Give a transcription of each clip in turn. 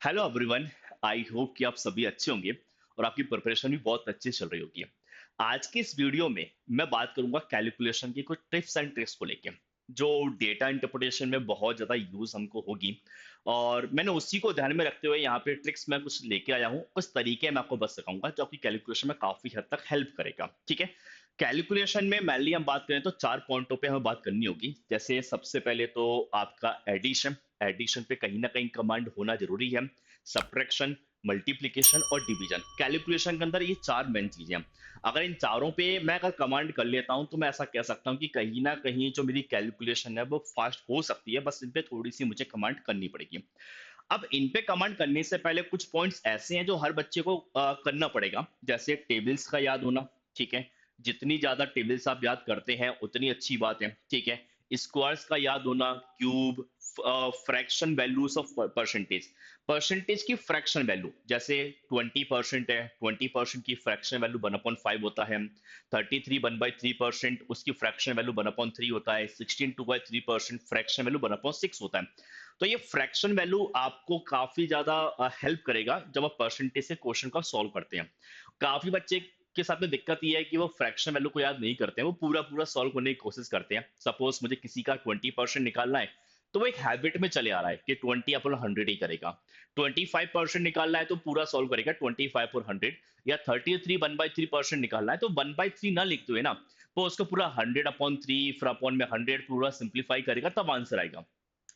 Hello everyone. I hope कि आप सभी अच्छे होंगे और आपकी प्रिपरेशन भी बहुत अच्छी चल रही होगी। आज की इस वीडियो में मैं बात करूंगा कैलकुलेशन की कुछ टिप्स एंड ट्रिक्स को लेके, जो डेटा इंटरप्रिटेशन में बहुत ज़्यादा यूज हमको होगी। और मैंने उसी को ध्यान में रखते हुए यहाँ पे ट्रिक्स मैं कुछ लेके आया हूँ, कुछ तरीके मैं आपको बता सकाऊंगा जो आपकी कैलकुलेशन में काफ़ी हद तक हेल्प करेगा। ठीक है। कैलकुलेशन में मेनली हम बात करें तो चार पॉइंटों पे हमें बात करनी होगी। जैसे सबसे पहले तो आपका एडिशन। एडिशन पे कहीं ना कहीं कमांड होना जरूरी है। सब्ट्रैक्शन, मल्टीप्लिकेशन और डिवीजन, कैलकुलेशन के अंदर ये चार मेन चीजें हैं। अगर इन चारों पे मैं अगर कमांड कर लेता हूं तो मैं ऐसा कह सकता हूं कि कहीं ना कहीं जो मेरी कैलकुलेशन है वो फास्ट हो सकती है, बस इन पे थोड़ी सी मुझे कमांड करनी पड़ेगी। अब इन पे कमांड करने से पहले कुछ पॉइंट्स ऐसे हैं जो हर बच्चे को करना पड़ेगा, जैसे टेबल्स का याद होना। ठीक है। जितनी ज्यादा टेबल्स आप याद करते हैं उतनी अच्छी बात है। ठीक है। स्क्वायर्स का याद होना, cube, fraction values of percentage. Percentage की फ्रैक्शन वैल्यू, जैसे 20% है, 20% की फ्रैक्शन वैल्यू 1/5 होता है। 33 1/3%, उसकी फ्रैक्शन वैल्यू 1/3 होता है। 16 2/3% फ्रैक्शन वैल्यू 1/6 होता है। तो ये फ्रैक्शन वैल्यू आपको काफी ज्यादा हेल्प करेगा जब आप परसेंटेज से क्वेश्चन का सॉल्व करते हैं। काफी बच्चे के साथ में दिक्कत ये है कि वो फ्रैक्शन वैल्यू को याद नहीं करते हैं, वो पूरा पूरा सॉल्व करने की कोशिश करते हैं। सपोज मुझे किसी का 20% निकालना है, तो वो एक हैबिट में चले आ रहा है कि 20 अपन 100 ही करेगा। 25% निकालना है तो पूरा सॉल्व करेगा 25 और 100। या 33 1/3% निकालना है तो 1/3 ना लिखते हुए ना, वो उसको पूरा 100/3 फिर अपॉन में 100 पूरा सिंप्लीफाई करेगा, तब आंसर आएगा।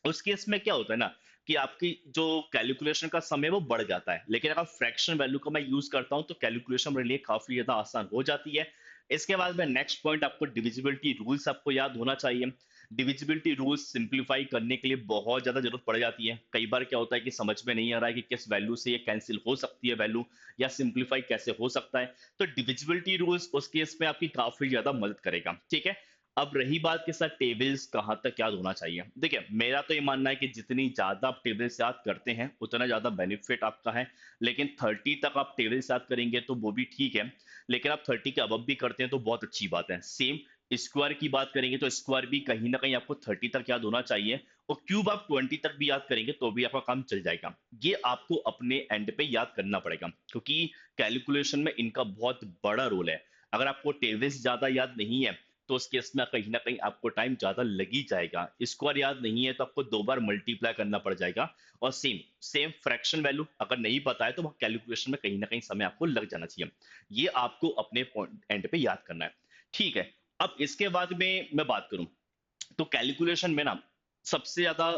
उस केस में क्या होता है ना कि आपकी जो कैलकुलेशन का समय वो बढ़ जाता है, लेकिन अगर फ्रैक्शन वैल्यू का मैं यूज करता हूं तो कैलकुलेशन मेरे लिए काफी ज्यादा आसान हो जाती है। इसके बाद में नेक्स्ट पॉइंट, आपको डिविजिबिलिटी रूल्स आपको याद होना चाहिए। डिविजिबिलिटी रूल्स सिंप्लीफाई करने के लिए बहुत ज्यादा जरूरत पड़ जाती है। कई बार क्या होता है कि समझ में नहीं आ रहा है कि किस वैल्यू से ये कैंसिल हो सकती है वैल्यू, या सिंप्लीफाई कैसे हो सकता है। तो डिविजिबिलिटी रूल्स उस केस में आपकी काफी ज्यादा मदद करेगा। ठीक है। अब रही बात के साथ टेबल्स कहाँ तक याद होना चाहिए, देखिए मेरा तो ये मानना है कि जितनी ज्यादा आप टेबल्स याद करते हैं उतना ज्यादा बेनिफिट आपका है। लेकिन 30 तक आप टेबल्स याद करेंगे तो वो भी ठीक है, लेकिन आप 30 के अबव भी करते हैं तो बहुत अच्छी बात है। सेम स्क्वायर की बात करेंगे तो स्क्वायर भी कहीं ना कहीं आपको 30 तक याद होना चाहिए। और क्यूब आप 20 तक भी याद करेंगे तो भी आपका काम चल जाएगा। ये आपको अपने एंड पे याद करना पड़ेगा, क्योंकि कैलकुलेशन में इनका बहुत बड़ा रोल है। अगर आपको टेबल्स ज्यादा याद नहीं है तो उस केस में कहीं ना कहीं आपको टाइम ज्यादा लग ही जाएगा। स्क्वायर याद नहीं है तो आपको दो बार मल्टीप्लाई करना पड़ जाएगा। और सेम सेम फ्रैक्शन वैल्यू अगर नहीं पता है तो कैलकुलेशन में कहीं ना कहीं समय आपको लग जाना चाहिए। ये आपको अपने पॉइंट एंड पे याद करना है। ठीक है। अब इसके बाद में मैं बात करूं तो कैलकुलेशन में ना सबसे ज्यादा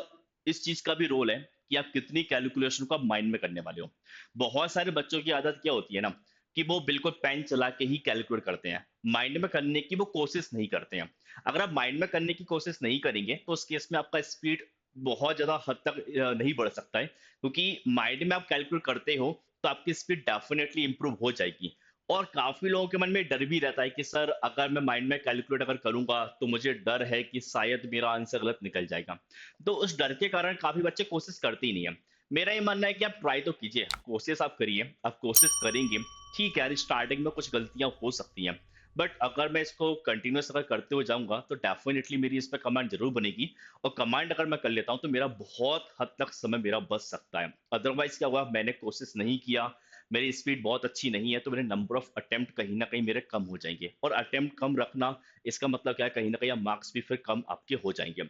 इस चीज का भी रोल है कि आप कितनी कैलकुलेशन को आप माइंड में करने वाले हो। बहुत सारे बच्चों की आदत क्या होती है ना कि वो बिल्कुल पेन चला के ही कैलकुलेट करते हैं, माइंड में करने की वो कोशिश नहीं करते हैं। अगर आप माइंड में करने की कोशिश नहीं करेंगे तो उस केस में आपका स्पीड बहुत ज्यादा हद तक नहीं बढ़ सकता है, क्योंकि माइंड में आप कैलकुलेट करते हो तो आपकी स्पीड डेफिनेटली इंप्रूव हो जाएगी। और काफी लोगों के मन में डर भी रहता है कि सर अगर मैं माइंड में कैलकुलेट अगर करूंगा तो मुझे डर है कि शायद मेरा आंसर गलत निकल जाएगा। तो उस डर के कारण काफी बच्चे कोशिश करते ही नहीं है। मेरा ये मानना है कि आप ट्राई तो कीजिए, कोशिश आप करिए, आप कोशिश करेंगे। ठीक है यार, स्टार्टिंग में कुछ गलतियां हो सकती हैं, बट अगर मैं इसको कंटिन्यूस अगर करते हुए जाऊंगा तो डेफिनेटली मेरी इस पर कमांड जरूर बनेगी। और कमांड अगर मैं कर लेता हूं तो मेरा बहुत हद तक समय मेरा बच सकता है। अदरवाइज क्या हुआ, मैंने कोशिश नहीं किया, मेरी स्पीड बहुत अच्छी नहीं है, तो मेरे नंबर ऑफ अटेम्प्ट कहीं ना कहीं मेरे कम हो जाएंगे। और अटेम्प्ट कम रखना, इसका मतलब क्या है, कहीं ना कहीं मार्क्स भी फिर कम आपके हो जाएंगे।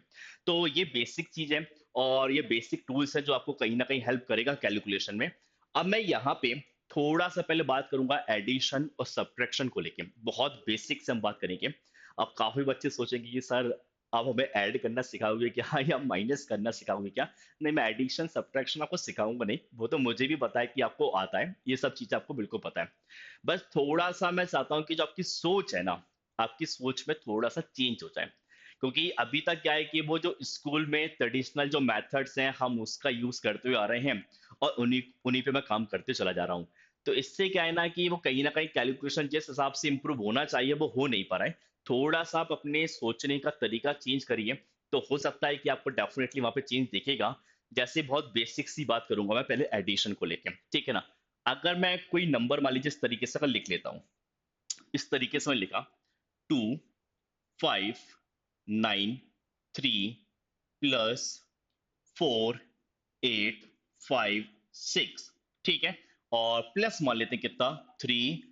तो ये बेसिक चीज है और ये बेसिक टूल्स है जो आपको कहीं ना कहीं हेल्प करेगा कैलकुलेशन में। अब मैं यहाँ पे थोड़ा सा पहले बात करूंगा एडिशन और सब्ट्रैक्शन को लेके, बहुत बेसिक से हम बात करेंगे। अब काफी बच्चे सोचेंगे कि सर आप हमें ऐड करना सिखाओगे क्या या माइनस करना सिखाओगे क्या। नहीं, मैं एडिशन सब्ट्रैक्शन आपको सिखाऊंगा नहीं, वो तो मुझे भी पता है कि आपको आता है, ये सब चीज आपको बिल्कुल पता है। बस थोड़ा सा मैं चाहता हूँ कि जो आपकी सोच है ना, आपकी सोच में थोड़ा सा चेंज हो जाए। क्योंकि अभी तक क्या है कि वो जो स्कूल में ट्रेडिशनल जो मेथड्स हैं हम उसका यूज करते हुए आ रहे हैं, और उन्हीं उन्हीं पे मैं काम करते चला जा रहा हूँ। तो इससे क्या है ना कि वो कहीं ना कहीं कैलकुलेशन जिस हिसाब से इंप्रूव होना चाहिए वो हो नहीं पा रहा है। थोड़ा सा आप अपने सोचने का तरीका चेंज करिए, तो हो सकता है कि आपको डेफिनेटली वहां पे चेंज दिखेगा। जैसे बहुत बेसिक सी बात करूंगा मैं पहले एडिशन को लेके, ठीक है ना। अगर मैं कोई नंबर मान लीजिए इस तरीके से अगर लिख लेता हूँ, इस तरीके से मैं लिखा, 2 5 9 3 +4 8 5 6, ठीक है। और प्लस मान लेते हैं कितना, 3,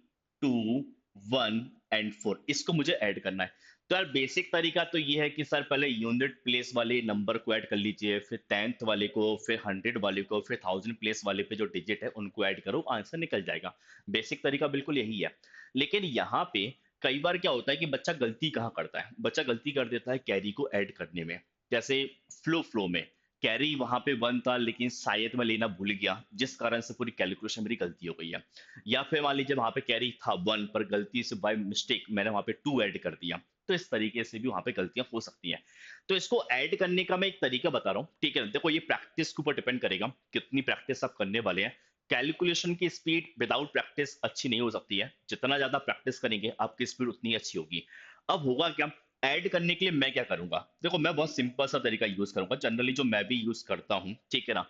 2, 1 एंड 4, इसको मुझे ऐड करना है। तो यार बेसिक तरीका तो ये है कि सर पहले यूनिट प्लेस वाले नंबर को ऐड कर लीजिए, फिर 10th वाले को, फिर 100 वाले को, फिर 1000 प्लेस वाले पे जो डिजिट है उनको ऐड करो, आंसर निकल जाएगा। बेसिक तरीका बिल्कुल यही है। लेकिन यहाँ पे कई बार क्या होता है कि बच्चा गलती कहाँ करता है, बच्चा गलती कर देता है कैरी को ऐड करने में। जैसे फ्लो में कैरी वहां पे 1 था लेकिन शायद मैं लेना भूल गया, जिस कारण से पूरी कैलकुलेशन मेरी गलती हो गई है। या फिर मान लीजिए वहां पे कैरी था 1 पर गलती से बाय मिस्टेक मैंने वहां पे 2 ऐड कर दिया। तो इस तरीके से भी वहां पे गलतियां हो सकती हैं। तो इसको ऐड करने का मैं एक तरीका बता रहा हूँ, ठीक है। देखो ये प्रैक्टिस के ऊपर डिपेंड करेगा कितनी प्रैक्टिस आप करने वाले हैं। कैलकुलेशन की स्पीड विदाउट प्रैक्टिस अच्छी नहीं हो सकती है, जितना ज्यादा प्रैक्टिस करेंगे आपकी स्पीड उतनी अच्छी होगी। अब होगा क्या, ऐड करने के लिए मैं क्या करूंगा, देखो मैं बहुत सिंपल सा तरीका यूज करूंगा, जनरली जो मैं भी यूज करता हूँ, ठीक है ना।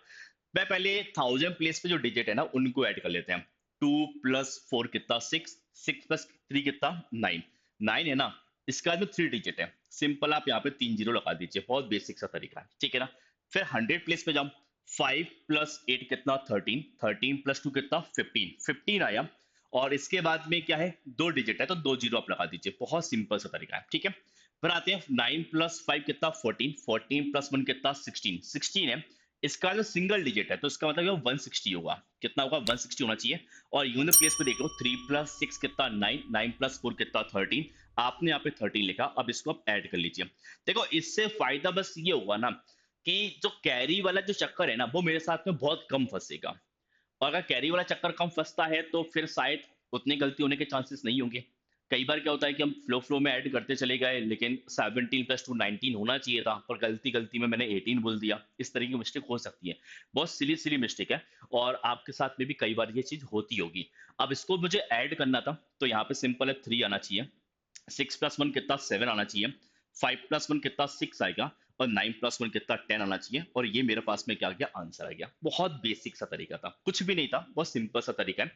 मैं पहले 1000 प्लेस पे जो डिजिट है ना उनको ऐड कर लेते हैं। 2 प्लस 4 कितना, 6, 6 प्लस 3 कितना, 9, 9 है ना। इसका जो 3 डिजिट है, सिंपल आप यहाँ पे 3 जीरो लगा दीजिए, बहुत बेसिक सा तरीका है, ठीक है ना। फिर 100 प्लेस पे जाओ, 5 प्लस 8 कितना, 13, 13 प्लस 2 कितना, 15, 15 आया। और इसके बाद में क्या है, दो डिजिट है तो दो जीरो आप लगा दीजिए, बहुत सिंपल सा तरीका है, ठीक है। फिर आते हैं 9 प्लस 5 कितना, 14, 14 प्लस 1 कितना, 16, 16 है। इसका जो सिंगल डिजिट है तो इसका मतलब ये 160 होगा, कितना होगा, 160 होना चाहिए। और यूनिट प्लेस पे देख लो, 3 प्लस 6 कितना, 9, 9 प्लस 4 कितना, 13। आपने यहाँ पे 13 लिखा, अब इसको आप ऐड कर लीजिए। देखो इससे फायदा बस ये होगा ना कि जो कैरी वाला जो चक्कर है ना वो मेरे साथ में बहुत कम फंसेगा। और अगर कैरी वाला चक्कर कम फंसता है तो फिर शायद उतनी गलती होने के चांसेस नहीं होंगे। कई बार क्या होता है कि हम फ्लो में ऐड करते चले गए लेकिन 17 प्लस 2 19 होना चाहिए था, पर गलती गलती में मैंने 18 बोल दिया। इस तरह की मिस्टेक हो सकती है, बहुत सिली सिली मिस्टेक है। और आपके साथ में भी कई बार ये चीज होती होगी। अब इसको मुझे ऐड करना था तो यहाँ पे सिंपल है, 3 आना चाहिए। 6 प्लस 1 कितना, 7 आना चाहिए। 5 प्लस 1 कितना, 6 आएगा। और 9 प्लस 1 कितना, 10 आना चाहिए। और ये मेरे पास में क्या आ गया, आंसर आ गया। बहुत बेसिक सा तरीका था, कुछ भी नहीं था, बहुत सिंपल सा तरीका है।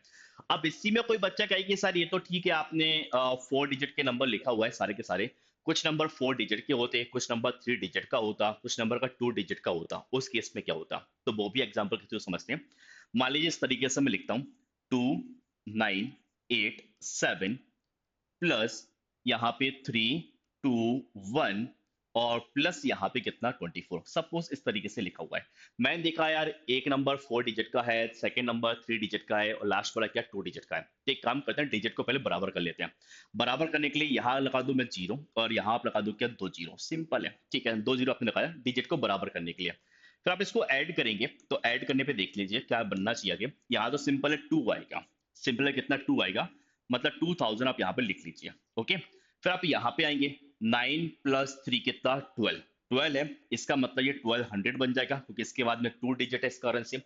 अब इसी में कोई बच्चा कहे कि सर ये तो ठीक है, आपने 4 डिजिट के नंबर लिखा हुआ है सारे के सारे, कुछ नंबर 4 डिजिट के होते, कुछ नंबर 3 डिजिट का होता, कुछ नंबर का 2 डिजिट का होता, उस केस में क्या होता। तो वो भी एग्जाम्पल के थ्रू समझते हैं। मान लीजिए इस तरीके से मैं लिखता हूँ, 2, 9, 8, 7 प्लस यहाँ पे 3, 2, 1 और प्लस यहाँ पे कितना, 24। सपोज इस तरीके से लिखा हुआ है। मैंने देखा यार एक नंबर 4 डिजिट का है, सेकंड नंबर 3 डिजिट का है और लास्ट वाला क्या, 2 डिजिट का है। तो एक काम करते हैं, डिजिट को पहले बराबर कर लेते हैं। बराबर करने के लिए यहाँ लगा दूं मैं जीरो और यहाँ आप लगा दूं क्या, 2 जीरो। सिंपल है, ठीक है, 2 जीरो आपने लगाया डिजिट को बराबर करने के लिए। फिर आप इसको ऐड करेंगे तो ऐड करने पे देख लीजिए क्या बनना चाहिए आगे। यहाँ तो सिंपल है, 2 आएगा। सिंपल है, कितना, 2 आएगा। मतलब 2000 आप यहाँ पे लिख लीजिए, ओके। फिर आप यहाँ पे आएंगे, 9 प्लस 3 कितना, 12, 12 है। इसका मतलब ये 1200 बन जाएगा क्योंकि इसके बाद में 2 डिजिट है इस कारण से।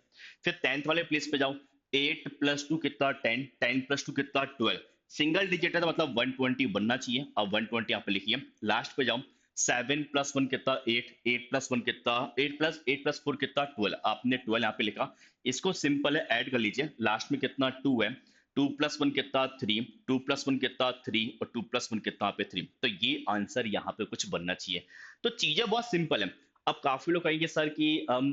फिर 10th वाले प्लेस पे जाओ, 8 प्लस 2 कितना, 10, 10 प्लस 2 कितना, 12। सिंगल डिजिट है तो मतलब 120 बनना चाहिए, अब 120 यहाँ पे लिखिए। लास्ट पे जाओ, 7 प्लस 1 कितना, 8, 8 प्लस 1 कितना, 8 प्लस 4 कितना, 12। आपने 12 यहाँ पे लिखा। इसको सिंपल है, ऐड कर लीजिए, लास्ट में कितना, 2 है। 2 प्लस 1 कितना, 3, 2 प्लस 1 कितना, 3 और 2 प्लस 1 कितना पे 3। तो ये आंसर यहाँ पे कुछ बनना चाहिए। तो चीजें बहुत सिंपल है। अब काफी लोग कहेंगे सर कि हम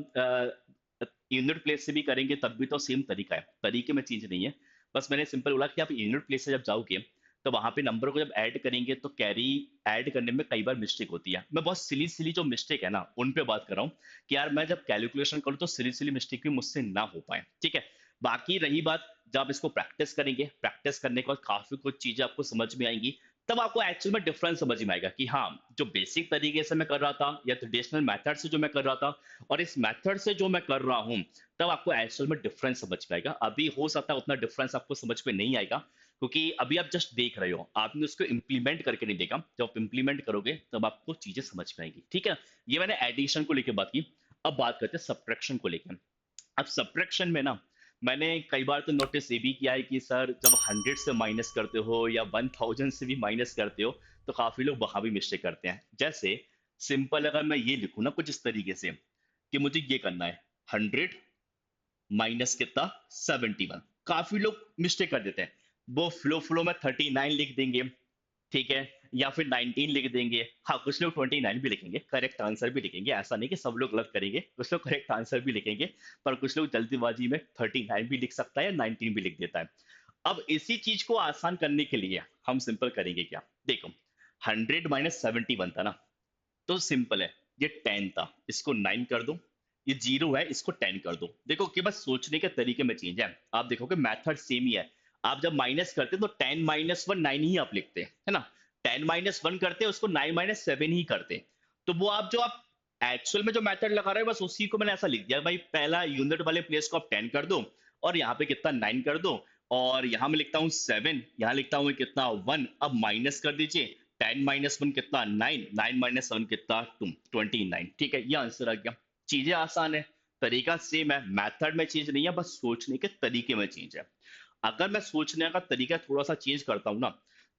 यूनिट प्लेस से भी करेंगे तब भी तो सेम तरीका है, तरीके में चेंज नहीं है। बस मैंने सिंपल बोला कि आप यूनिट प्लेस से जब जाओगे तो वहां पे नंबर को जब ऐड करेंगे तो कैरी ऐड करने में कई बार मिस्टेक होती है। मैं बहुत सिली सिली जो मिस्टेक है ना उन पे बात कर रहा हूँ कि यार मैं जब कैलकुलेशन करूँ तो सिली सिली मिस्टेक भी मुझसे ना हो पाए, ठीक है। बाकी रही बात, जब आप इसको प्रैक्टिस करेंगे, प्रैक्टिस करने के बाद काफी कुछ चीजें आपको समझ में आएंगी, तब आपको एक्चुअल में डिफरेंस समझ में आएगा कि हाँ, जो बेसिक तरीके से मैं कर रहा था या ट्रेडिशनल मेथड से जो मैं कर रहा था और इस मेथड से जो मैं कर रहा हूँ, तब आपको एक्चुअल में डिफरेंस समझ में आएगा। अभी हो सकता है उतना डिफरेंस आपको समझ में नहीं आएगा क्योंकि अभी आप जस्ट देख रहे हो, आपने उसको इंप्लीमेंट करके नहीं देखा। जब आप इंप्लीमेंट करोगे तब आपको चीजें समझ में आएंगी, ठीक है। ये मैंने एडिशन को लेकर बात की। अब बात करते हैं सब्ट्रैक्शन को लेकर। अब सब्ट्रैक्शन में ना मैंने कई बार तो नोटिस ये भी किया है कि सर जब 100 से माइनस करते हो या 1000 से भी माइनस करते हो तो काफी लोग वहां भी मिस्टेक करते हैं। जैसे सिंपल अगर मैं ये लिखूं ना कुछ इस तरीके से कि मुझे ये करना है, 100 माइनस कितना, 71। काफी लोग मिस्टेक कर देते हैं, वो फ्लो में 39 लिख देंगे, ठीक है, या फिर 19 लिख देंगे। हाँ, कुछ लोग 29 भी लिखेंगे, करेक्ट आंसर भी लिखेंगे, ऐसा नहीं कि सब लोग गलत करेंगे, कुछ लोग करेक्ट आंसर भी लिखेंगे, पर कुछ लोग जल्दीबाजी में 39 भी लिख सकता है या 19 भी लिख देता है। अब इसी चीज को आसान करने के लिए हम सिंपल करेंगे क्या? देखो, 100 माइनस 70 बनता ना, तो सिंपल है, ये 10 था, इसको 9 कर दो, ये 0 है, इसको 10 कर दो। देखो कि बस सोचने के तरीके में चेंज है। आप देखोगे मेथड सेम ही है। आप जब माइनस करते हैं तो 10 माइनस 1 9 ही आप लिखते हैं, है ना? 10 माइनस 1 करते हैं, उसको 9 माइनस 7 ही करते हैं। तो वो आप जो आप एक्चुअल में जो मेथड लगा रहे हो, बस उसी को मैंने ऐसा लिख दिया भाई, पहला यूनिट वाले प्लेस को आप 10 कर दो, और यहाँ पे कितना 9 कर दो, और यहाँ मैं लिखता हूँ 7, यहाँ लिखता हूँ कितना 1, अब माइनस कर दीजिए। 10 माइनस 1 कितना 9, 9 माइनस 7 कितना 2, 29। ठीक है, ये आंसर आ गया। चीजें आसान है, तरीका सेम है, मेथड में चेंज नहीं है, बस सोचने के तरीके में चेंज है। अगर मैं सोचने का तरीका थोड़ा सा चेंज करता हूँ ना,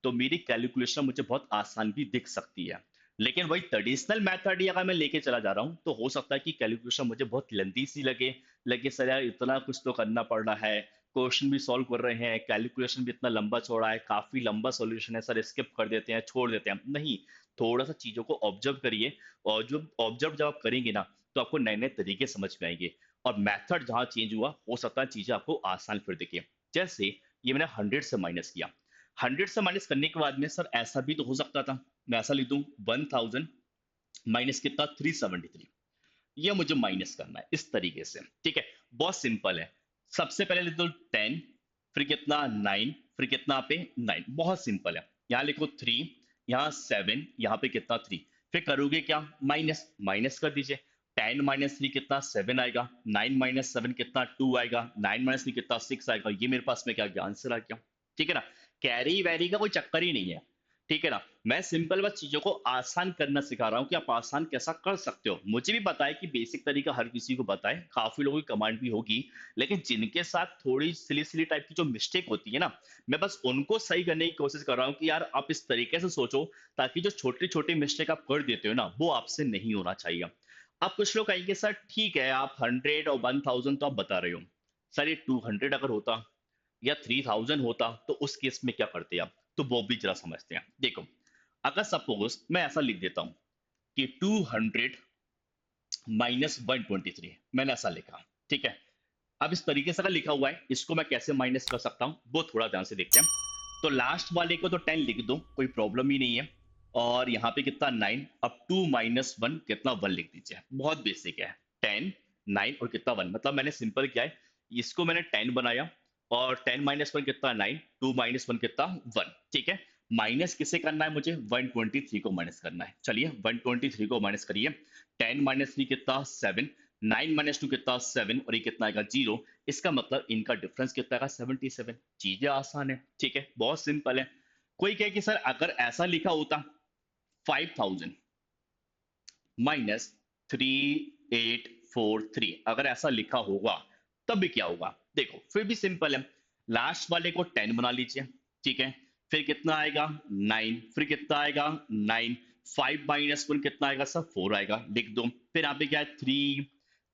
तो मेरी कैलकुलेशन मुझे बहुत आसान भी दिख सकती है। लेकिन वही ट्रेडिशनल मेथड ही अगर मैं लेके चला जा रहा हूँ, तो हो सकता है कि कैलकुलेशन मुझे बहुत लंबी सी लगे, लगे सर यार इतना कुछ तो करना पड़ रहा है, क्वेश्चन भी सॉल्व कर रहे हैं, कैलकुलेशन भी इतना लंबा चौड़ा है, काफी लंबा सॉल्यूशन है सर, स्किप कर देते हैं, छोड़ देते हैं। नहीं, थोड़ा सा चीजों को ऑब्जर्व करिए, और जो ऑब्जर्व जब आप करेंगे ना, तो आपको नए नए तरीके समझ में आएंगे, और मेथड जहाँ चेंज हुआ, हो सकता है चीजें आपको आसान फिर दिखे। जैसे ये मैंने 100 से माइनस किया, 100 से माइनस करने के बाद में सर ऐसा भी तो हो सकता था, मैं ऐसा लिख दूं 1000 माइनस कितना 373, ये मुझे माइनस करना है इस तरीके से। ठीक है, बहुत सिंपल है। सबसे पहले लिख दो 10, फिर कितना 9, फिर कितना पे 9, बहुत सिंपल है। यहाँ लिखो 3, यहाँ 7, यहाँ पे कितना 3, फिर करोगे क्या, माइनस माइनस कर दीजिए। 10 माइनस 3 कितना 7 आएगा, 9 माइनस 7 कितना 2 आएगा, 9 माइनस 3 कितना 6 आएगा, ये मेरे पास में क्या गया, आंसर आ गया। ठीक है ना, कैरी वैरी का कोई चक्कर ही नहीं है। ठीक है ना, मैं सिंपल बस चीजों को आसान करना सिखा रहा हूँ कि आप आसान कैसा कर सकते हो। मुझे भी पता है कि बेसिक तरीका हर किसी को पता है, काफी लोगों की कमांड भी होगी, लेकिन जिनके साथ थोड़ी सिली सिली टाइप की जो मिस्टेक होती है ना, मैं बस उनको सही करने की कोशिश कर रहा हूँ कि यार आप इस तरीके से सोचो, ताकि जो छोटी छोटी मिस्टेक आप कर देते हो ना, वो आपसे नहीं होना चाहिए। अब कुछ लोग कहेंगे सर ठीक है, आप 100 और 1000 तो आप बता रहे हो, सर ये 200 अगर होता या 3000 होता, तो उस केस में क्या करते आप? तो वो भी जरा समझते हैं। देखो, अगर सपोज मैं ऐसा लिख देता हूं कि 200 माइनस 123, मैंने ऐसा लिखा। ठीक है, अब इस तरीके से अगर लिखा हुआ है, इसको मैं कैसे माइनस कर सकता हूं, वो थोड़ा ध्यान से देखते हैं। तो लास्ट वाले को तो 10 लिख दो, कोई प्रॉब्लम ही नहीं है, और यहाँ पे कितना 9, अब 2 माइनस 1 कितना 1 लिख दीजिए, बहुत बेसिक है। 10, 9 और कितना 1, मतलब मैंने सिंपल किया है, इसको मैंने 10 बनाया, और 10 माइनस 1 कितना 9, 2 माइनस 1 कितना 1। ठीक है, माइनस किसे करना है मुझे, 123 को माइनस करना है। चलिए 123 को माइनस करिए। 10 माइनस 3 कितना 7, 9 माइनस 2 कितना 7, और ये कितना आएगा 0। इसका मतलब इनका डिफरेंस कितना आएगा 77। चीजें आसान है, ठीक है, बहुत सिंपल है। कोई कहे कि सर अगर ऐसा लिखा होता 5000 माइनस 3843, अगर ऐसा लिखा होगा तब भी क्या होगा? देखो फिर भी सिंपल है, लास्ट वाले को 10 बना लीजिए। ठीक है, फिर कितना आएगा 9, फिर कितना आएगा 9, 5 माइनस 1 कितना आएगा सर 4 आएगा, लिख दो। फिर यहाँ पे क्या है 3,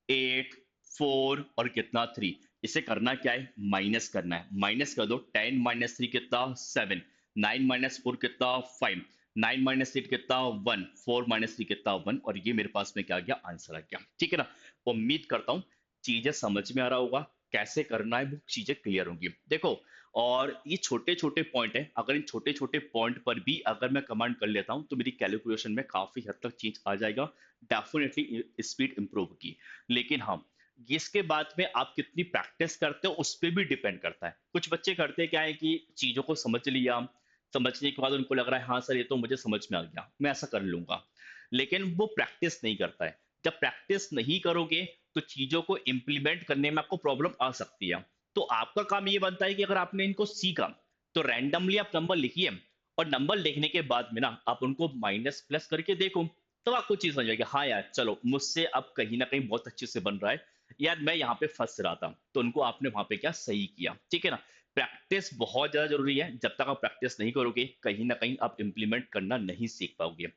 8, 4 और कितना 3, इसे करना क्या है, माइनस करना है। माइनस कर दो, 10 माइनस 3 कितना 7, 9 माइनस 4 कितना 5, 9 माइनस 8 कितना 1, 4 माइनस 3 कितना 1, और ये मेरे पास में क्या आ गया, आंसर आ गया। ठीक है ना, उम्मीद करता हूँ चीजें समझ में आ रहा होगा, कैसे करना है वो चीजें क्लियर होंगी। देखो, और ये छोटे छोटे पॉइंट है, अगर इन छोटे छोटे पॉइंट पर भी अगर मैं कमांड कर लेता हूँ, तो मेरी कैलकुलेशन में काफी हद तक चेंज आ जाएगा, डेफिनेटली स्पीड इंप्रूव होगी। लेकिन हाँ, इसके बाद में आप कितनी प्रैक्टिस करते हो उस पर भी डिपेंड करता है। कुछ बच्चे करते क्या है कि चीजों को समझ लिया, समझने के बाद उनको लग रहा है हाँ सर ये तो मुझे समझ में आ गया, मैं ऐसा कर लूंगा, लेकिन वो प्रैक्टिस नहीं करता है। जब प्रैक्टिस नहीं करोगे, तो चीजों को इंप्लीमेंट करने में आपको प्रॉब्लम आ सकती है। तो आपका काम ये बनता है कि अगर आपने इनको सीखा, तो रैंडमली आप नंबर लिखिए, और नंबर लिखने के बाद में ना आप उनको माइनस प्लस करके देखो, तो आपको चीज समझ आएगी, हाँ यार चलो मुझसे अब कहीं ना कहीं बहुत अच्छे से बन रहा है, यार मैं यहाँ पे फंस रहा था, तो उनको आपने वहां पे क्या सही किया। ठीक है ना, प्रैक्टिस बहुत ज्यादा जरूरी है, जब तक आप प्रैक्टिस नहीं करोगे, कहीं ना कहीं आप इंप्लीमेंट करना नहीं सीख पाओगे।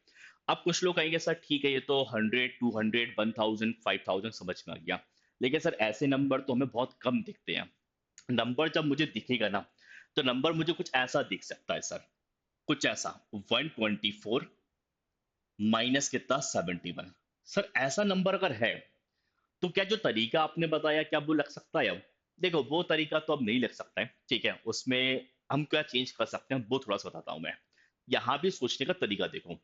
अब कुछ लोग कहेंगे सर ठीक है, ये तो 100, 200, 1000, 5000 समझ में आ गया, लेकिन सर ऐसे नंबर तो हमें बहुत कम दिखते हैं। नंबर जब मुझे दिखेगा ना, तो नंबर मुझे कुछ ऐसा दिख सकता है सर, कुछ ऐसा 124 माइनस कितना 71। सर ऐसा नंबर अगर है तो क्या जो तरीका आपने बताया क्या वो लग सकता है अब? देखो वो तरीका तो अब नहीं लग सकता है, ठीक है, उसमें हम क्या चेंज कर सकते हैं वो थोड़ा सा बताता हूँ मैं। यहाँ भी सोचने का तरीका देखो,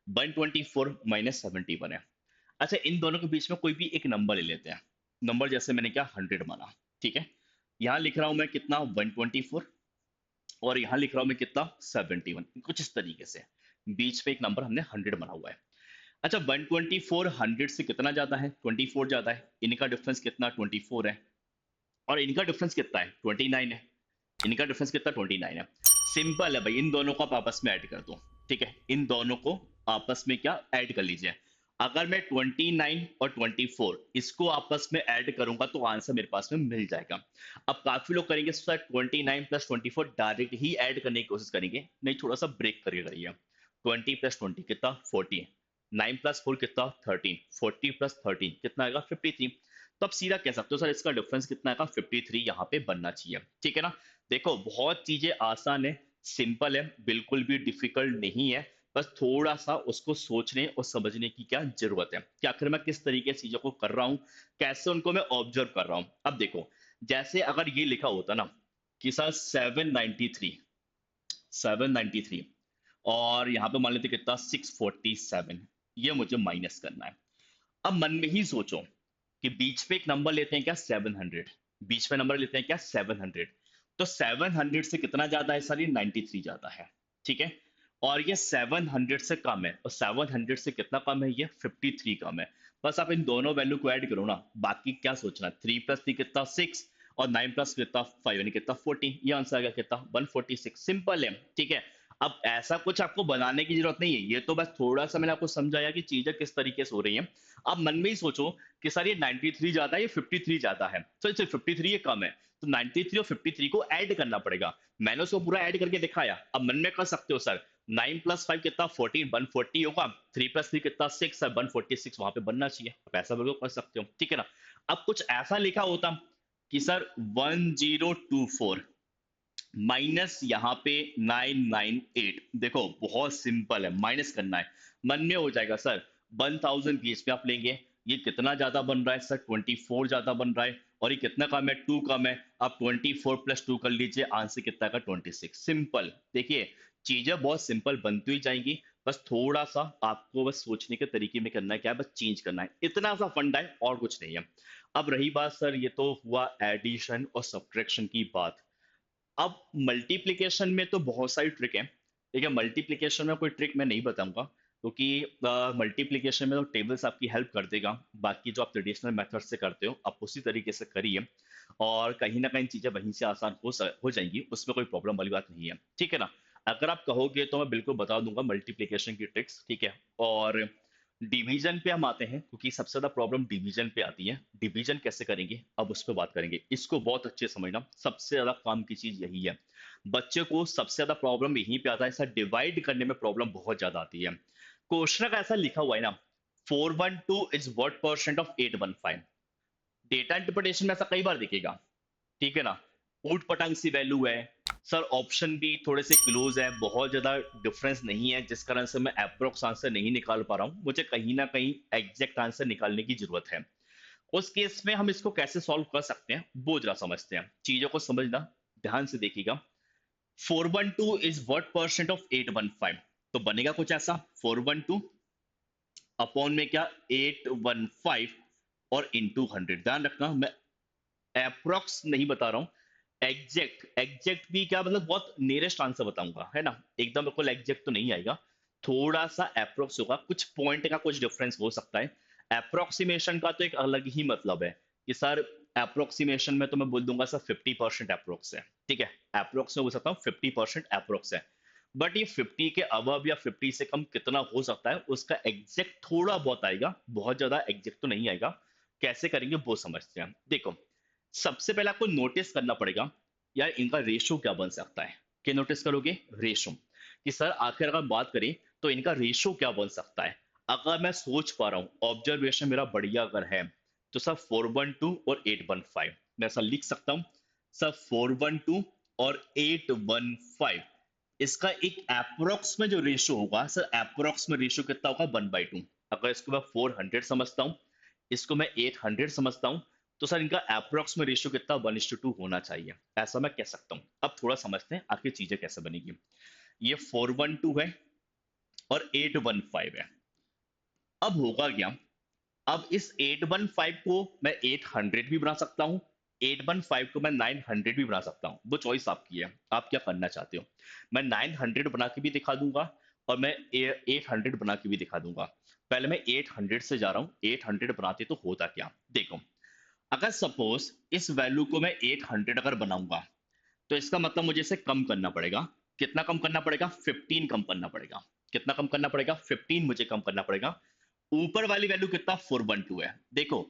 124 माइनस 71 है। अच्छा इन दोनों के बीच में कोई भी एक नंबर ले लेते हैं। नंबर जैसे मैंने क्या 100 माना, ठीक है। यहाँ लिख रहा हूं मैं कितना 124, और यहाँ लिख रहा हूं मैं कितना 71, कुछ इस तरीके से। बीच में एक नंबर हमने 100 बना हुआ है। अच्छा 124 100 से कितना ज्यादा है, 24 ज्यादा है, इनका डिफरेंस कितना 24 है, और इनका डिफरेंस कितना है 29 है। इनका डिफरेंस कितना 29 है। सिंपल है भाई, इन दोनों को आप आपस में ऐड कर दो, ठीक है, इन दोनों को आपस में क्या ऐड कर लीजिए। अगर मैं 29 और 24 इसको आपस में ऐड करूंगा तो आंसर मेरे पास में मिल जाएगा। अब काफी लोग करेंगे सर 29 प्लस 24 डायरेक्ट ही ऐड करने की कोशिश करेंगे, नहीं थोड़ा सा ब्रेक करके करिए। 20 प्लस 20 कितना 40, 9 प्लस 4 कितना 13, 40 प्लस 13 कितना आएगा 53। तो आप सीधा कह सकते हो सर इसका डिफरेंस कितना आएगा 53 यहाँ पे बनना चाहिए, ठीक है ना। देखो बहुत चीजें आसान है, सिंपल है, बिल्कुल भी डिफिकल्ट नहीं है। बस थोड़ा सा उसको सोचने और समझने की क्या जरूरत है कि आखिर मैं किस तरीके से चीजों को कर रहा हूँ, कैसे उनको मैं ऑब्जर्व कर रहा हूँ। अब देखो जैसे अगर ये लिखा होता ना कि सर 793, 793, और यहाँ पे मान लेते कितना 647, ये मुझे माइनस करना है। अब मन में ही सोचो कि बीच पे एक नंबर लेते हैं क्या 700, बीच में नंबर लेते हैं क्या 700, तो 700 से कितना ज्यादा है सर, ये 93 ज्यादा है, ठीक है। और ये 700 से कम है, और 700 से कितना कम है, ये 53 कम है। बस आप इन दोनों वैल्यू को ऐड करो ना, बाकी क्या सोचना, 3 प्लस 3 कितना 6, और 9 प्लस कितना 5 यानी कितना 14, ये आंसर आ गया कितना 146। सिंपल है, ठीक है। अब ऐसा कुछ आपको बनाने की जरूरत नहीं है, ये तो बस थोड़ा सा मैंने आपको समझाया कि चीजें किस तरीके से हो रही हैं। आप मन में ही सोचो कि सर ये 93 ज्यादा है, ये 53 ज्यादा है, तो इसे 53 ये कम है, तो 93 और 53 को ऐड करना पड़ेगा। मैंने उसको पूरा ऐड करके दिखाया, अब मन में कर सकते हो सर 9 प्लस 5 कितना 14, 140 होगा, 3 प्लस 3 कितना 6 है, 146 वहां पे बनना चाहिए, आप ऐसा बिल्कुल कर सकते हो, ठीक है ना। अब कुछ ऐसा लिखा होता कि सर 1024 माइनस यहाँ पे 998, देखो बहुत सिंपल है, माइनस करना है, मन में हो जाएगा सर। 1000 बीच में आप लेंगे, ये कितना ज्यादा बन रहा है सर 24 ज्यादा बन रहा है, और ये कितना कम है 2 कम है। आप 24 प्लस 2 कर लीजिए, आंसर कितना का 26। सिंपल, देखिए चीजें बहुत सिंपल बनती ही जाएंगी, बस थोड़ा सा आपको बस सोचने के तरीके में करना है, क्या है बस चेंज करना है, इतना सा फंडा है और कुछ नहीं है। अब रही बात सर, ये तो हुआ एडिशन और सब्ट्रैक्शन की बात। अब मल्टीप्लिकेशन में तो बहुत सारी ट्रिक है, ठीक है, मल्टीप्लिकेशन में कोई ट्रिक मैं नहीं बताऊंगा, क्योंकि मल्टीप्लिकेशन में तो टेबल्स आपकी हेल्प कर देगा, बाकी जो आप ट्रेडिशनल मेथड से करते हो आप उसी तरीके से करिए, और कहीं ना कहीं चीजें वहीं से आसान हो जाएंगी, उसमें कोई प्रॉब्लम वाली बात नहीं है, ठीक है ना। अगर आप कहोगे तो मैं बिल्कुल बता दूंगा मल्टीप्लिकेशन की ट्रिक्स, ठीक है। और डिवीजन पे हम आते हैं, क्योंकि सबसे ज्यादा प्रॉब्लम डिवीजन पे आती है, डिवीजन कैसे करेंगे अब उस पर बात करेंगे, इसको बहुत अच्छे से समझना, सबसे ज्यादा काम की चीज यही है। बच्चे को सबसे ज्यादा प्रॉब्लम यहीं पे आता है सर, डिवाइड करने में प्रॉब्लम बहुत ज्यादा आती है। क्वेश्चन का ऐसा लिखा हुआ है ना, 412 is what percent of 815, data interpretation में ऐसा कई बार दिखेगा, ठीक है ना। ऊट पटांग सी वैल्यू है, सर ऑप्शन भी थोड़े से क्लोज है, बहुत ज्यादा डिफरेंस नहीं है, जिस कारण से मैं अप्रोक्स आंसर नहीं निकाल पा रहा हूं, मुझे कहीं ना कहीं एग्जैक्ट आंसर निकालने की जरूरत है। उस केस में हम इसको कैसे सॉल्व कर सकते हैं वो जरा समझते हैं, चीजों को समझना ध्यान से देखिएगा। 412 इज व्हाट परसेंट ऑफ 815, तो बनेगा कुछ ऐसा 412 अपॉन में क्या 815 और इंटू 100। ध्यान रखना मैं अप्रोक्स नहीं बता रहा हूं, एग्जैक्ट, एग्जैक्ट भी क्या मतलब बहुत नियरेस्ट आंसर बताऊंगा, है ना, एकदम बिल्कुल एग्जैक्ट तो नहीं आएगा, थोड़ा सा अप्रोक्स होगा, कुछ पॉइंट का कुछ डिफरेंस हो सकता है। अप्रोक्सीमेशन का तो एक अलग ही मतलब है कि सर अप्रोक्सीमेशन में तो मैं बोल दूंगा सर 50% अप्रोक्स है, ठीक है, अप्रोक्स में बोल सकता हूँ 50% अप्रोक्स है। बट ये 50 के अबव या 50 से कम कितना हो सकता है उसका एग्जैक्ट थोड़ा बहुत आएगा, बहुत ज्यादा एग्जैक्ट तो नहीं आएगा। कैसे करेंगे वो समझते हैं, देखो सबसे पहले आपको नोटिस करना पड़ेगा यार इनका रेशो क्या बन सकता है। क्या नोटिस करोगे, रेशो, कि सर आखिर अगर बात करें तो इनका रेशो क्या बन सकता है। अगर मैं सोच पा रहा हूं, ऑब्जर्वेशन मेरा बढ़िया अगर है, तो सर 412 और 815 मैं ऐसा लिख सकता हूं, सर 412 और 815 इसका एक एप्रोक्स में जो रेशियो होगा सर, एप्रोक्स में रेशियो कितना होगा 1/2। अगर इसको मैं 400 समझता हूँ, इसको मैं 800 समझता हूँ, तो सर इनका एप्रोक्स में रेशियो कितना 1:2 होना चाहिए, ऐसा मैं कह सकता हूँ। अब थोड़ा समझते हैं आखिर चीजें कैसे बनेगी। ये 412 है और 815 है। अब होगा क्या, अब इस 815 को मैं 800 भी बना सकता हूँ, 815 को मैं 900 भी बना सकता हूँ, वो चॉइस आपकी है, आप क्या करना चाहते हो। मैं 900 बना के भी दिखा दूंगा और मैं 800 बना के भी दिखा दूंगा। पहले मैं 800 से जा रहा हूँ, 800 बनाते तो होता क्या देखो। अगर सपोज इस वैल्यू को मैं 800 अगर बनाऊंगा, तो इसका मतलब मुझे इसे कम करना पड़ेगा। कितना कम करना पड़ेगा, 15 कम करना पड़ेगा। कितना कम करना पड़ेगा, 15 मुझे कम करना पड़ेगा। ऊपर वाली वैल्यू कितना 412 है। देखो,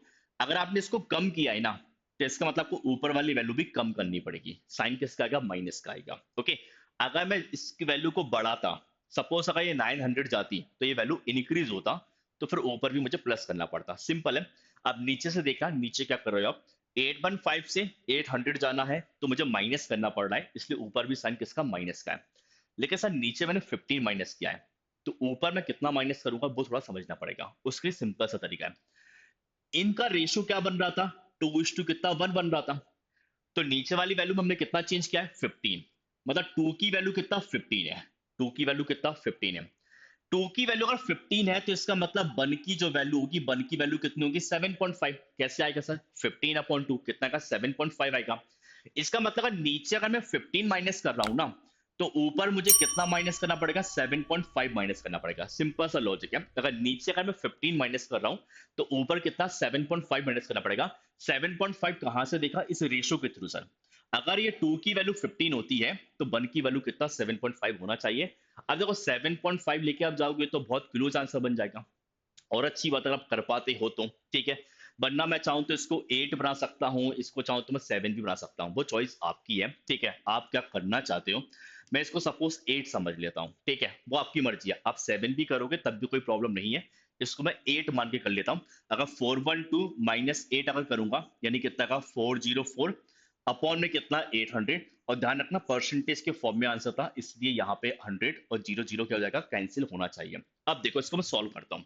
अगर आपने इसको कम किया है ना, तो इसका मतलब आपको ऊपर वाली वैल्यू भी कम करनी पड़ेगी। साइन किसका आएगा, माइनस का आएगा। ओके, अगर मैं इसकी वैल्यू को बढ़ाता, सपोज अगर ये 900 जाती तो ये वैल्यू इंक्रीज होता, तो फिर ऊपर भी मुझे प्लस करना पड़ता। सिंपल है। अब नीचे से देखा, नीचे क्या कर रहे हो आप, 815 से 800 जाना है तो मुझे माइनस करना पड़ रहा है, इसलिए ऊपर भी साइन किसका, माइनस का है। लेकिन सर नीचे मैंने 15 माइनस किया है, तो ऊपर मैं कितना माइनस करूंगा वो थोड़ा समझना पड़ेगा। उसके लिए सिंपल सा तरीका है, इनका रेशियो क्या बन रहा था, 2:1 कितना 1 बन रहा था। तो नीचे वाली वैल्यू में हमने कितना चेंज किया है, 15। मतलब 2 की वैल्यू कितना 15 है, 2 की वैल्यू कितना 15 है। 2 की वैल्यू अगर 15 है तो इसका मतलब 1 की जो वैल्यू होगी, 1 की वैल्यू कितनी होगी, 7.5। कैसे आएगा सर, 15/2 कितना का 7.5 आएगा। इसका मतलब अगर नीचे अगर मैं 15 माइनस कर रहा हूं ना, तो ऊपर मुझे कितना माइनस करना पड़ेगा, 7.5 माइनस करना पड़ेगा। सिंपल सा लॉजिक है। अगर नीचे अगर मैं 15 माइनस कर रहा हूं, तो ऊपर कितना 7.5 माइनस करना पड़ेगा। 7.5 कहां से देखा, इस रेशियो के थ्रू सर। अगर ये 2 की वैल्यू 15 होती है तो 1 की वैल्यू कितना 7.5 होना चाहिए। अब देखो 7.5 लेके आप जाओगे तो बहुत क्लोज आंसर बन जाएगा, और अच्छी बात अगर आप कर पाते हो तो ठीक है। वरना मैं चाहूं तो इसको 8 बना सकता हूं, इसको चाहूं तो मैं 7 भी बना सकता हूं, वो चॉइस आपकी है। ठीक है, आप क्या करना चाहते हो। मैं इसको सपोज 8 समझ लेता हूं, ठीक है, वो आपकी मर्जी है। आप 7 भी करोगे तब भी कोई प्रॉब्लम नहीं है। इसको मैं 8 मान के कर लेता हूं। अगर 412 माइनस 8 अगर करूंगा, यानी कितना का 404 अपॉन में कितना 800। और ध्यान रखना परसेंटेज के फॉर्म में आंसर था, इसलिए यहाँ पे 100 और 0 0 क्या हो जाएगा, कैंसिल होना चाहिए। अब देखो इसको मैं सॉल्व करता हूँ।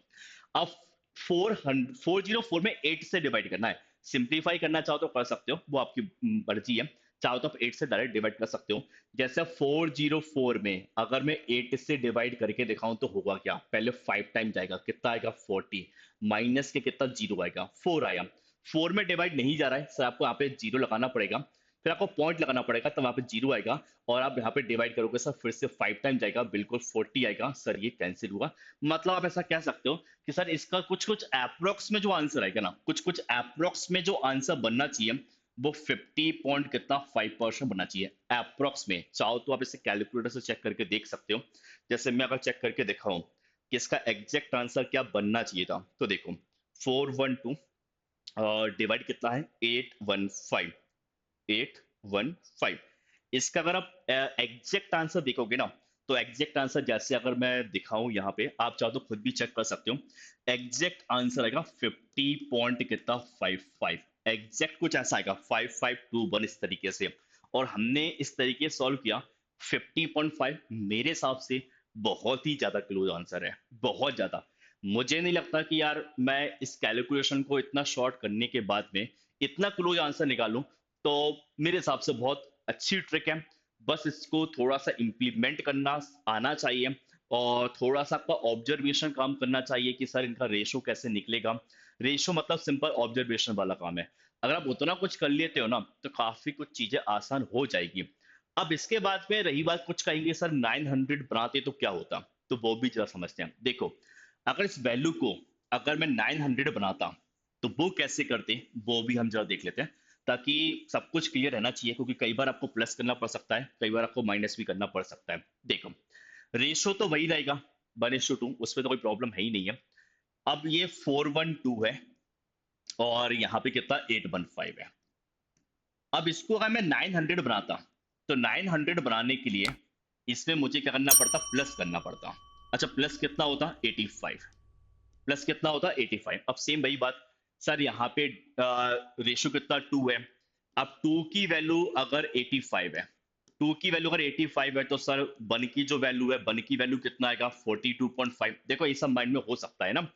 अब 404 में 8 से डिवाइड करना है। सिंप्लीफाई करना चाहो तो कर सकते हो, वो आपकी मर्जी है। चाहो तो आप 8 से डायरेक्ट डिवाइड कर सकते हो। जैसे 404 में अगर मैं 8 से डिवाइड करके दिखाऊं तो होगा क्या, पहले 5 टाइम जाएगा, कितना आएगा 40, माइनस के कितना 0 आएगा, 4 आया। 4 में डिवाइड नहीं जा रहा है सर, आपको यहाँ पे 0 लगाना पड़ेगा, फिर आपको पॉइंट लगाना पड़ेगा, तब वहां पे 0 आएगा। और आप यहाँ पे डिवाइड करोगे सर, फिर से 5 टाइम जाएगा, बिल्कुल 40 आएगा सर, ये कैंसिल हुआ। मतलब आप ऐसा कह सकते हो कि सर इसका कुछ कुछ एप्रोक्स में जो आंसर आएगा ना, कुछ कुछ एप्रोक्स में जो आंसर बनना चाहिए, वो 50 पॉइंट कितना 5% बनना चाहिए एप्रोक्स में। चाहो तो आप इसे कैलकुलेटर से चेक करके देख सकते हो। जैसे मैं अगर चेक करके दिखाऊं कि इसका एग्जैक्ट आंसर क्या बनना चाहिए था, तो देखो 412 डिवाइड कितना है 815, 815। इसका अगर आप एग्जैक्ट आंसर देखोगे ना, तो एग्जैक्ट आंसर जैसे अगर मैं दिखाऊं यहाँ पे, आप चाहो तो खुद भी चेक कर सकते हो। एग्जैक्ट आंसर आएगा 50 पॉइंट कितना 55। एग्जैक्ट कुछ ऐसा आएगा 5521 इस तरीके से। और हमने इस तरीके से सॉल्व किया। 50.5 मेरे हिसाब से बहुत ही ज्यादा क्लोज आंसर है, बहुत ज्यादा। मुझे नहीं लगता कि यार मैं इस कैलकुलेशन को इतना शॉर्ट करने के बाद में इतना क्लोज आंसर निकालूं। तो मेरे हिसाब से बहुत अच्छी ट्रिक है। बस इसको थोड़ा सा इम्प्लीमेंट करना आना चाहिए, और थोड़ा सा आपका ऑब्जर्वेशन काम करना चाहिए कि सर इनका रेशो कैसे निकलेगा। रेशो मतलब सिंपल ऑब्जर्वेशन वाला काम है। अगर आप उतना कुछ कर लेते हो ना, तो काफी कुछ चीजें आसान हो जाएगी। अब इसके बाद में रही बात, कुछ कहेंगे सर 900 बनाते तो क्या होता, तो वो भी जरा समझते हैं। देखो, अगर इस वैल्यू को अगर मैं 900 बनाता, तो वो कैसे करते, वो भी हम जरा देख लेते हैं, ताकि सब कुछ क्लियर रहना चाहिए। क्योंकि कई बार आपको प्लस करना पड़ सकता है, कई बार आपको माइनस भी करना पड़ सकता है। देखो, रेशो तो वही रहेगा 1:2, उसमें तो कोई प्रॉब्लम है ही नहीं है। अब ये 412 है और यहाँ पे कितना 815 है। अब इसको अगर मैं 900 बनाता, तो 900 बनाने के लिए इसमें मुझे क्या करना पड़ता, प्लस करना पड़ता। अच्छा, प्लस कितना होता 85, प्लस कितना होता 85। अब सेम वही बात सर, यहाँ पे रेशियो कितना 2 है। अब 2 की वैल्यू अगर 85 है, टू की वैल्यू अगर 85 है तो सर वन की जो वैल्यू है, वन की वैल्यू कितना आएगा 42.5। देखो ये सब माइंड में हो सकता है ना।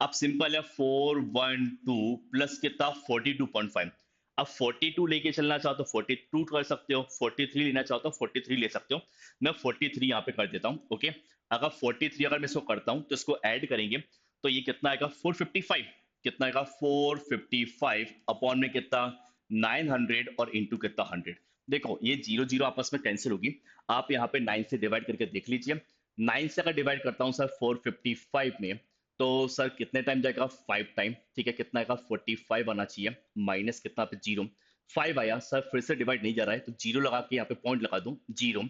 अब सिंपल है, 412 प्लस कितना 42.5। अब 42 लेके चलना चाहो तो 42 कर सकते हो, 43 लेना चाहो तो 43 ले सकते हो। मैं 43 यहाँ पे कर देता हूँ। ओके, अगर 43 अगर मैं इसको करता हूँ तो इसको ऐड करेंगे तो ये कितना आएगा 455। कितना आएगा 455 अपॉन में कितना 900 और इंटू कितना 100। देखो ये जीरो जीरो आपस में कैंसिल होगी। आप यहाँ पे 9 से डिवाइड करके देख लीजिए। 9 से अगर डिवाइड करता हूँ सर 455 में, तो सर कितने टाइम जाएगा 5 टाइम। ठीक है, कितना आएगा 45 आना चाहिए, माइनस कितना पे जीरो 5 आया सर, फिर से डिवाइड नहीं जा रहा है तो जीरो लगा के यहाँ पे पॉइंट लगा दूं जीरो।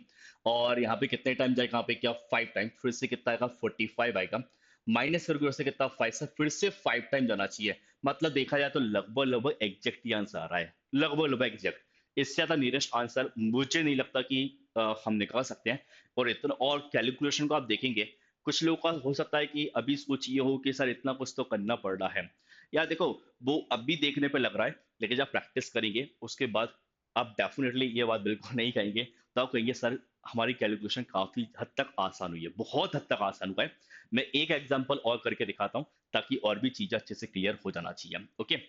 और यहाँ पे कितने टाइम जाएगा, यहाँ पे क्या 5 टाइम, फिर से कितना आएगा 45 आएगा, माइनस करके उससे कितना 5 सर, फिर से 5 टाइम जाना चाहिए। मतलब देखा जाए तो लगभग लगभग एग्जैक्ट ही आंसर आ रहा है, लगभग लगभग एग्जैक्ट। इससे ज्यादा नियरेस्ट आंसर मुझे नहीं लगता कि हम निकाल सकते हैं। और इतना और कैलकुलेशन को आप देखेंगे, कुछ लोगों का हो सकता है कि अभी सोच ये हो कि सर इतना कुछ तो करना पड़ रहा है। यार देखो, वो अभी देखने पे लग रहा है, लेकिन जब प्रैक्टिस करेंगे उसके बाद आप डेफिनेटली ये बात बिल्कुल नहीं कहेंगे। तो आप कहेंगे सर हमारी कैलकुलेशन काफी हद तक आसान हुई है, बहुत हद तक आसान हुआ है। मैं एक एग्जांपल और करके दिखाता हूँ ताकि और भी चीजें अच्छे से क्लियर हो जाना चाहिए। ओके,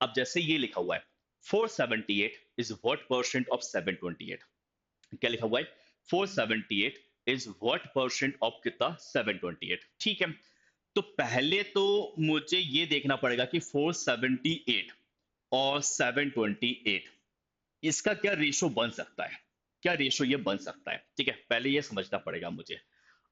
अब जैसे ये लिखा हुआ है 478 इज व्हाट परसेंट ऑफ 728। क्या लिखा हुआ है 478 इज व्हाट परसेंट ऑफ कितना 728। ठीक है, तो पहले तो मुझे ये देखना पड़ेगा कि 478 और 728 इसका क्या रेशो बन सकता है, क्या रेशो ये बन सकता है। ठीक है, पहले ये समझना पड़ेगा मुझे।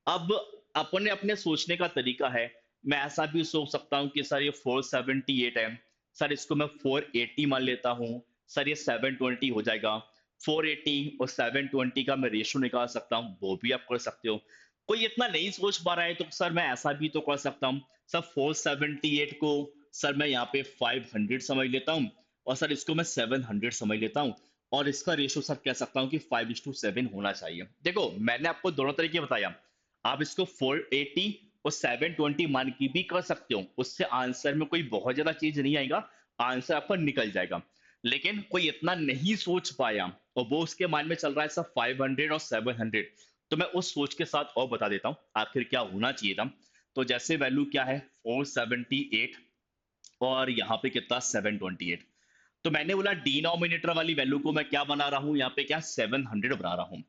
अब अपने अपने सोचने का तरीका है। मैं ऐसा भी सोच सकता हूँ कि सर ये 478 है, सर इसको मैं 480 मान लेता हूँ, सर ये 720 हो जाएगा। 480 और 720 का मैं रेशो निकाल सकता हूँ, वो भी आप कर सकते हो। कोई इतना नहीं सोच पा रहा है तो सर मैं ऐसा भी तो कर सकता हूँ, सर 478 को सर मैं यहाँ पे 500 समझ लेता हूँ, और सर इसको मैं 700 समझ लेता हूँ। और इसका रेशो सर कह सकता हूँ कि 5:7 होना चाहिए। देखो मैंने आपको दोनों तरीके बताया, आप इसको 480 और 720 मान की भी कर सकते हो, उससे आंसर में कोई बहुत ज्यादा चीज नहीं आएगा, आंसर आपका निकल जाएगा। लेकिन कोई इतना नहीं सोच पाया और वो उसके माइंड में चल रहा है सब 500 और 700, तो मैं उस सोच के साथ और बता देता हूँ आखिर क्या होना चाहिए था। तो जैसे वैल्यू क्या है 478 और यहाँ पे कितना 728, तो मैंने बोला डिनोमिनेटर वाली वैल्यू को मैं क्या बना रहा हूँ, यहाँ पे क्या 700 बना रहा हूँ।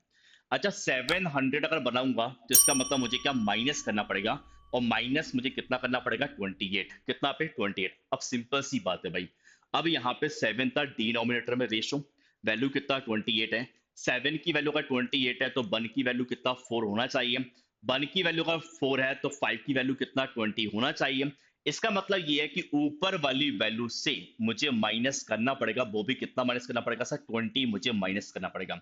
अच्छा 700 अगर बनाऊंगा तो इसका मतलब मुझे क्या माइनस करना पड़ेगा, और माइनस मुझे कितना करना पड़ेगा 28, कितना पे 28। अब सिंपल सी बात है भाई, अब यहाँ पे 7 था डिनोमिनेटर में, रेशो वैल्यू कितना 28 है, 7 की वैल्यू का 28 है तो 1 की वैल्यू कितना 4 होना चाहिए। 1 की वैल्यू का 4 है तो 5 की वैल्यू कितना 20 होना चाहिए। इसका मतलब ये है कि ऊपर वाली वैल्यू से मुझे माइनस करना पड़ेगा, वो भी कितना माइनस करना पड़ेगा सर 20 मुझे माइनस करना पड़ेगा।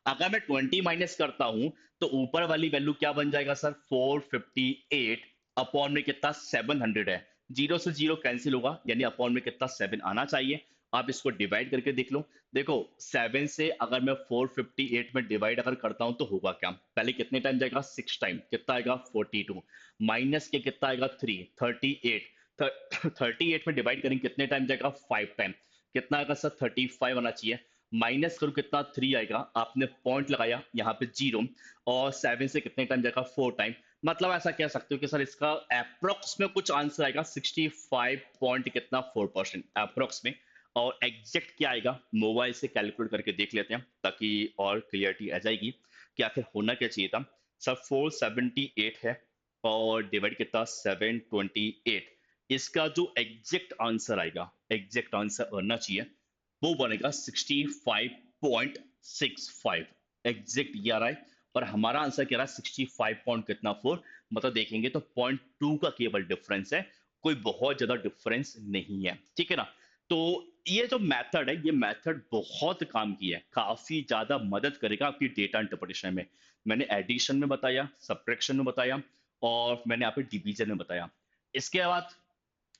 अगर मैं 20 माइनस करता हूं तो ऊपर वाली वैल्यू क्या बन जाएगा सर 458 अपॉन में कितना 700 है, जीरो से जीरो कैंसिल होगा यानी अपॉन में कितना 7 आना चाहिए। आप इसको डिवाइड करके देख लो। देखो 7 से अगर मैं 458 में डिवाइड अगर करता हूं तो होगा क्या, पहले कितने टाइम जाएगा 6 टाइम, कितना आएगा 42, माइनस के कितना आएगा 3 38, 38 में डिवाइड करेंगे कितने टाइम जाएगा 5 टाइम, कितना आएगा सर 35 आना चाहिए। माइनस करो कितना 3 आएगा, आपने पॉइंट लगाया यहाँ पे जीरो, और 7 से कितने टाइम जाएगा 4 टाइम। मतलब ऐसा कह सकते हो कि सर इसका अप्रोक्स में कुछ आंसर आएगा 65 पॉइंट कितना 4% अप्रोक्स में। और एग्जैक्ट क्या आएगा मोबाइल से कैलकुलेट करके देख लेते हैं ताकि और क्लियरिटी आ जाएगी कि आखिर होना क्या चाहिए था। सर 478 है और डिवाइड कितना 728, इसका जो एग्जैक्ट आंसर आएगा, एग्जैक्ट आंसर आना चाहिए वो बनेगा 65.65, एग्जैक्ट ये आ रहा है। और हमारा आंसर क्या रहा है 65 पॉइंट कितना 4, मतलब देखेंगे तो 0.2 का केवल डिफरेंस है, कोई बहुत ज्यादा डिफरेंस नहीं है। ठीक है ना। तो ये जो मेथड है, ये मेथड बहुत काम की है, काफी ज्यादा मदद करेगा आपकी डेटा इंटरप्रिटेशन में। मैंने एडिशन में बताया, सब्ट्रैक्शन में बताया, और मैंने यहाँ पे डिवीजन में बताया। इसके बाद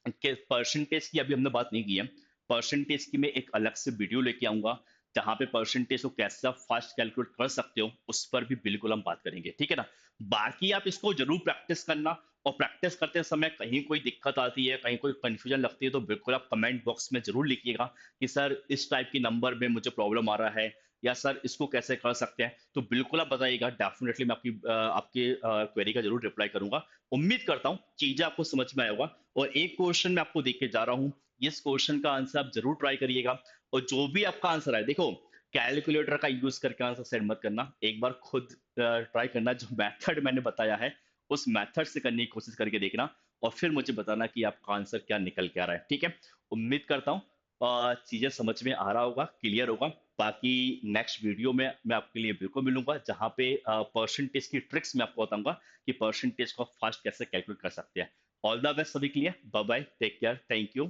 के परसेंटेज की अभी हमने बात नहीं की है। परसेंटेज की मैं एक अलग से वीडियो लेके आऊंगा जहां पे परसेंटेज को कैसे आप फास्ट कैलकुलेट कर सकते हो उस पर भी बिल्कुल हम बात करेंगे। ठीक है ना। बाकी आप इसको जरूर प्रैक्टिस करना, और प्रैक्टिस करते समय कहीं कोई दिक्कत आती है, कहीं कोई कंफ्यूजन लगती है तो बिल्कुल आप कमेंट बॉक्स में जरूर लिखिएगा कि सर इस टाइप की नंबर में मुझे प्रॉब्लम आ रहा है, या सर इसको कैसे कर सकते हैं, तो बिल्कुल आप बताइएगा। डेफिनेटली मैं आपके क्वेरी का जरूर रिप्लाई करूंगा। उम्मीद करता हूँ चीजें आपको समझ में आया होगा। और एक क्वेश्चन मैं आपको देख के जा रहा हूँ, इस क्वेश्चन का आंसर आप जरूर ट्राई करिएगा। और जो भी आपका आंसर है, देखो कैलकुलेटर का यूज करके आंसर सेंड मत करना, एक बार खुद ट्राई करना। जो मेथड मैंने बताया है उस मेथड से करने की कोशिश करके देखना, और फिर मुझे बताना कि आपका आंसर क्या निकल के आ रहा है। ठीक है, उम्मीद करता हूँ चीजें समझ में आ रहा होगा, क्लियर होगा। बाकी नेक्स्ट वीडियो में मैं आपके लिए बिल्कुल मिलूंगा, जहां पे परसेंटेज की ट्रिक्स मैं आपको बताऊंगा कि परसेंटेज को फास्ट कैसे कैलकुलेट कर सकते हैं। ऑल द बेस्ट सभी के लिए, bye bye, take care, thank you.